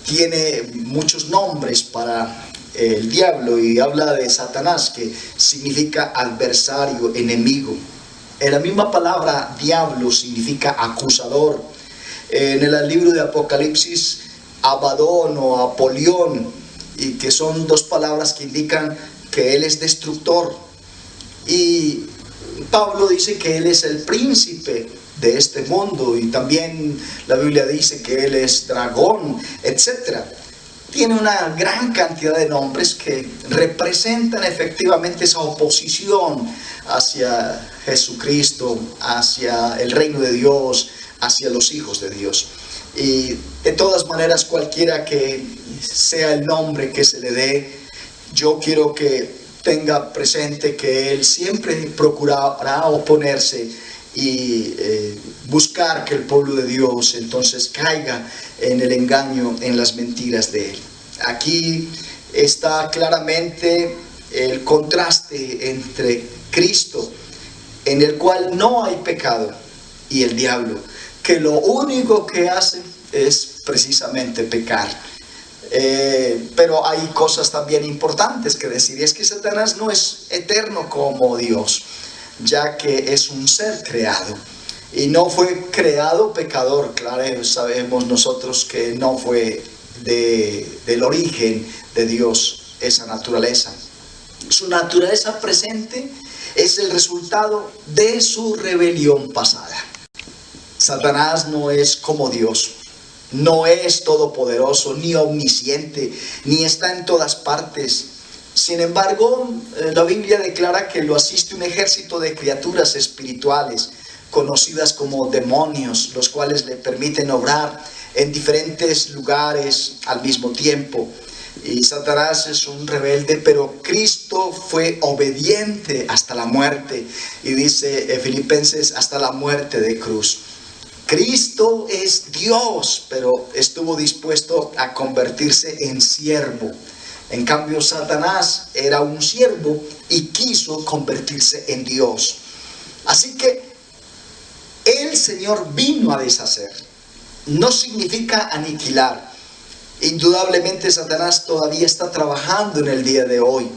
tiene muchos nombres para el diablo y habla de Satanás, que significa adversario, enemigo. En la misma palabra diablo significa acusador. En el libro de Apocalipsis, Abadón o Apolión, y que son dos palabras que indican que Él es destructor. Y Pablo dice que Él es el príncipe de este mundo, y también la Biblia dice que Él es dragón, etc. Tiene una gran cantidad de nombres que representan efectivamente esa oposición hacia Jesucristo, hacia el reino de Dios, hacia los hijos de Dios. Y de todas maneras, cualquiera que sea el nombre que se le dé, yo quiero que tenga presente que Él siempre procurará oponerse y buscar que el pueblo de Dios entonces caiga en el engaño, en las mentiras de Él. Aquí está claramente el contraste entre Cristo, en el cual no hay pecado, y el diablo, que lo único que hace es precisamente pecar. Pero hay cosas también importantes que decir, y es que Satanás no es eterno como Dios, ya que es un ser creado y no fue creado pecador. Claro, sabemos nosotros que no fue del origen de Dios esa naturaleza. Su naturaleza presente es el resultado de su rebelión pasada. Satanás no es como Dios. No es todopoderoso, ni omnisciente, ni está en todas partes. Sin embargo, la Biblia declara que lo asiste un ejército de criaturas espirituales, conocidas como demonios, los cuales le permiten obrar en diferentes lugares al mismo tiempo. Y Satanás es un rebelde, pero Cristo fue obediente hasta la muerte. Y dice Filipenses, hasta la muerte de cruz. Cristo es Dios, pero estuvo dispuesto a convertirse en siervo. En cambio, Satanás era un siervo y quiso convertirse en Dios. Así que el Señor vino a deshacer. No significa aniquilar. Indudablemente Satanás todavía está trabajando en el día de hoy.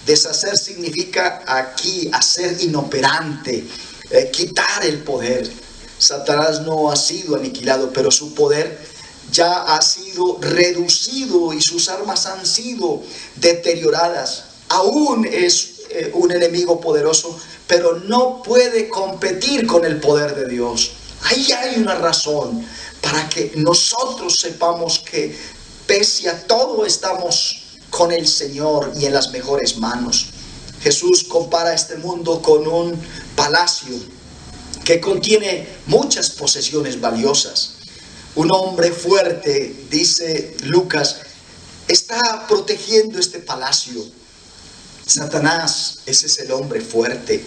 Deshacer significa aquí hacer inoperante, quitar el poder. Satanás no ha sido aniquilado, pero su poder ya ha sido reducido y sus armas han sido deterioradas. Aún es un enemigo poderoso, pero no puede competir con el poder de Dios. Ahí hay una razón para que nosotros sepamos que pese a todo estamos con el Señor y en las mejores manos. Jesús compara este mundo con un palacio que contiene muchas posesiones valiosas. Un hombre fuerte, dice Lucas, está protegiendo este palacio. Satanás, ese es el hombre fuerte,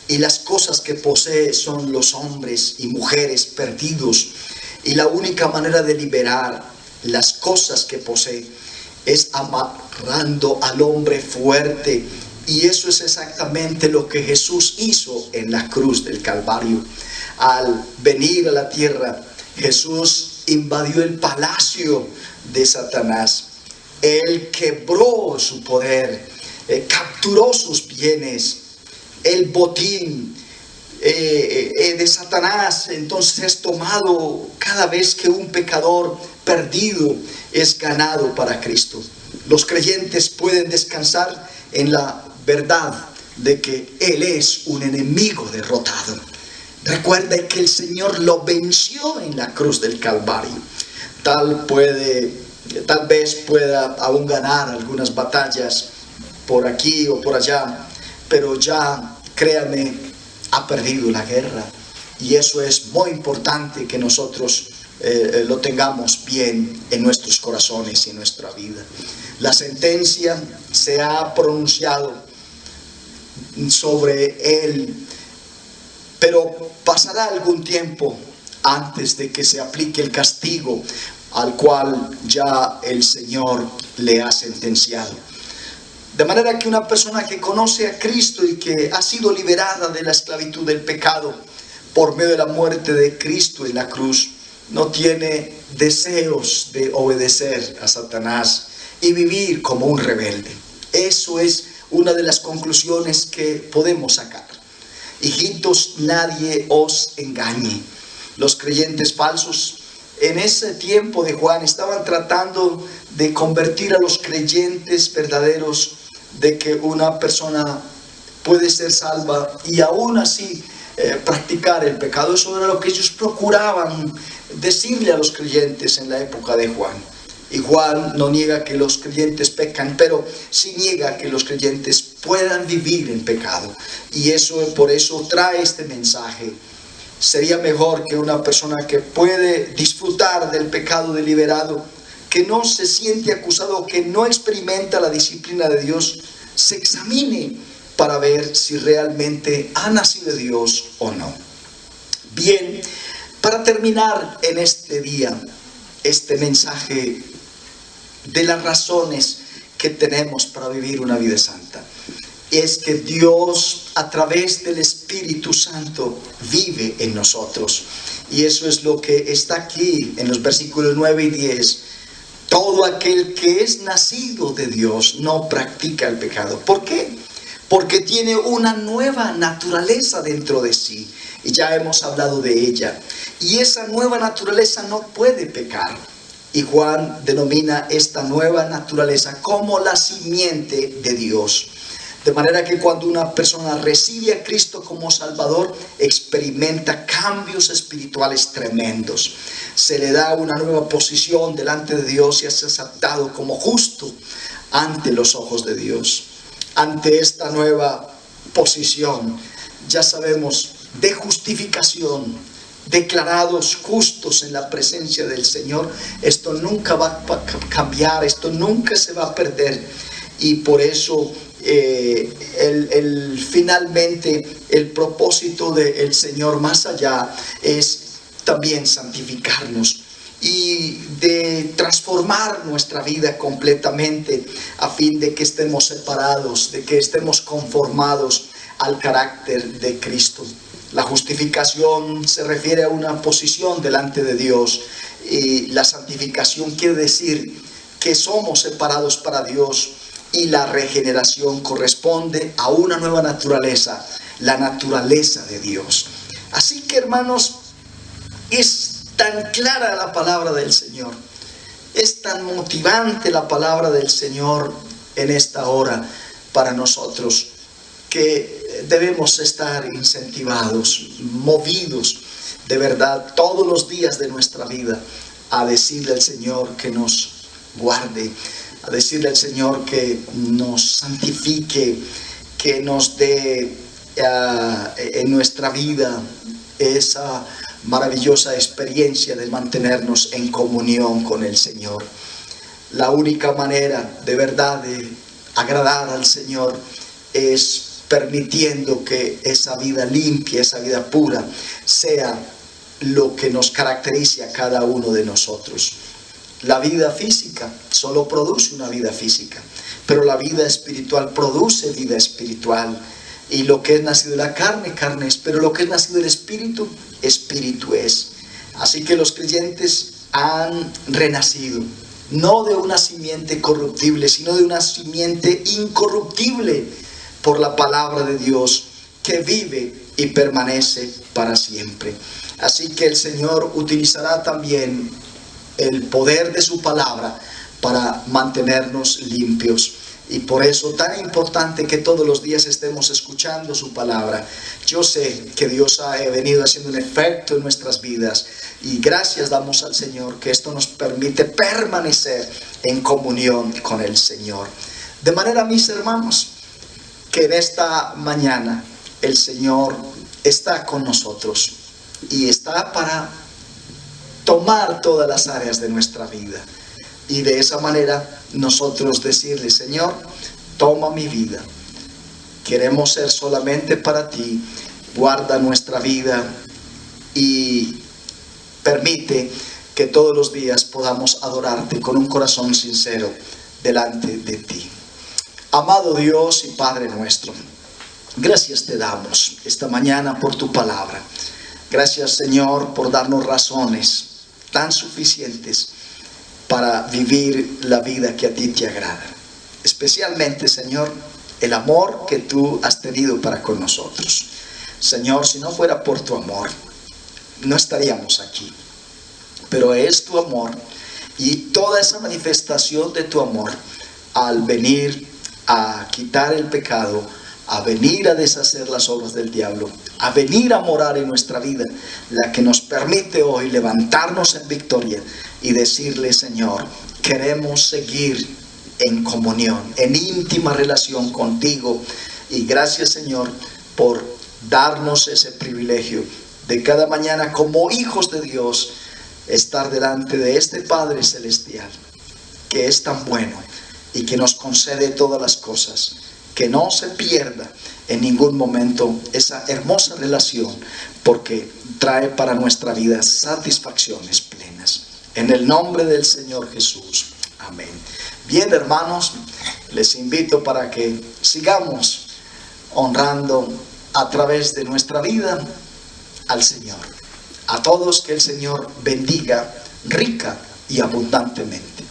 y las cosas que posee son los hombres y mujeres perdidos, y la única manera de liberar las cosas que posee es amarrando al hombre fuerte. Y eso es exactamente lo que Jesús hizo en la cruz del Calvario. Al venir a la tierra, Jesús invadió el palacio de Satanás. Él quebró su poder, capturó sus bienes, el botín de Satanás entonces es tomado cada vez que un pecador perdido es ganado para Cristo. Los creyentes pueden descansar en la verdad de que Él es un enemigo derrotado. Recuerda que el Señor lo venció en la cruz del Calvario. Tal vez pueda aún ganar algunas batallas por aquí o por allá, pero ya, créame, ha perdido la guerra. Y eso es muy importante que nosotros lo tengamos bien en nuestros corazones y en nuestra vida. La sentencia se ha pronunciado sobre él, pero pasará algún tiempo antes de que se aplique el castigo al cual ya el Señor le ha sentenciado. De manera que una persona que conoce a Cristo y que ha sido liberada de la esclavitud del pecado por medio de la muerte de Cristo en la cruz, no tiene deseos de obedecer a Satanás y vivir como un rebelde. Eso es una de las conclusiones que podemos sacar. Hijitos, nadie os engañe. Los creyentes falsos en ese tiempo de Juan estaban tratando de convertir a los creyentes verdaderos de que una persona puede ser salva y aún así practicar el pecado. Eso era lo que ellos procuraban decirle a los creyentes en la época de Juan. Y Juan no niega que los creyentes pecan, pero sí niega que los creyentes puedan vivir en pecado. Y por eso trae este mensaje. Sería mejor que una persona que puede disfrutar del pecado deliberado, que no se siente acusado, que no experimenta la disciplina de Dios, se examine para ver si realmente ha nacido de Dios o no. Bien, para terminar en este día, este mensaje de las razones que tenemos para vivir una vida santa, es que Dios a través del Espíritu Santo vive en nosotros. Y eso es lo que está aquí en los versículos 9 y 10. Todo aquel que es nacido de Dios no practica el pecado. ¿Por qué? Porque tiene una nueva naturaleza dentro de sí. Y ya hemos hablado de ella. Y esa nueva naturaleza no puede pecar. Y Juan denomina esta nueva naturaleza como la simiente de Dios. De manera que cuando una persona recibe a Cristo como Salvador, experimenta cambios espirituales tremendos. Se le da una nueva posición delante de Dios y es aceptado como justo ante los ojos de Dios. Ante esta nueva posición, ya sabemos, de justificación, declarados justos en la presencia del Señor, esto nunca va a cambiar, esto nunca se va a perder. Y por eso finalmente el propósito del Señor más allá es también santificarnos y de transformar nuestra vida completamente a fin de que estemos separados, de que estemos conformados al carácter de Cristo. La justificación se refiere a una posición delante de Dios y la santificación quiere decir que somos separados para Dios. Y la regeneración corresponde a una nueva naturaleza, la naturaleza de Dios. Así que, hermanos, es tan clara la palabra del Señor, es tan motivante la palabra del Señor en esta hora para nosotros, que debemos estar incentivados, movidos de verdad todos los días de nuestra vida a decirle al Señor que nos guarde, a decirle al Señor que nos santifique, que nos dé en nuestra vida esa maravillosa experiencia de mantenernos en comunión con el Señor. La única manera de verdad de agradar al Señor es permitiendo que esa vida limpia, esa vida pura, sea lo que nos caracterice a cada uno de nosotros. La vida física solo produce una vida física, pero la vida espiritual produce vida espiritual. Y lo que es nacido de la carne, carne es, pero lo que es nacido del espíritu, espíritu es. Así que los creyentes han renacido, no de una simiente corruptible, sino de una simiente incorruptible por la palabra de Dios, que vive y permanece para siempre. Así que el Señor utilizará también el poder de su palabra para mantenernos limpios. Y por eso tan importante que todos los días estemos escuchando su palabra. Yo sé que Dios ha venido haciendo un efecto en nuestras vidas. Y gracias damos al Señor que esto nos permite permanecer en comunión con el Señor. De manera, mis hermanos, que en esta mañana el Señor está con nosotros. Y está para tomar todas las áreas de nuestra vida. Y de esa manera nosotros decirle: Señor, toma mi vida. Queremos ser solamente para ti. Guarda nuestra vida y permite que todos los días podamos adorarte con un corazón sincero delante de ti. Amado Dios y Padre nuestro, gracias te damos esta mañana por tu palabra. Gracias, Señor, por darnos razones tan suficientes para vivir la vida que a ti te agrada. Especialmente, Señor, el amor que tú has tenido para con nosotros. Señor, si no fuera por tu amor, no estaríamos aquí. Pero es tu amor y toda esa manifestación de tu amor al venir a quitar el pecado, a venir a deshacer las obras del diablo, a venir a morar en nuestra vida, la que nos permite hoy levantarnos en victoria y decirle: Señor, queremos seguir en comunión, en íntima relación contigo. Y gracias, Señor, por darnos ese privilegio de cada mañana como hijos de Dios estar delante de este Padre Celestial, que es tan bueno y que nos concede todas las cosas. Que no se pierda en ningún momento esa hermosa relación, porque trae para nuestra vida satisfacciones plenas. En el nombre del Señor Jesús. Amén. Bien, hermanos, les invito para que sigamos honrando a través de nuestra vida al Señor. A todos que el Señor bendiga rica y abundantemente.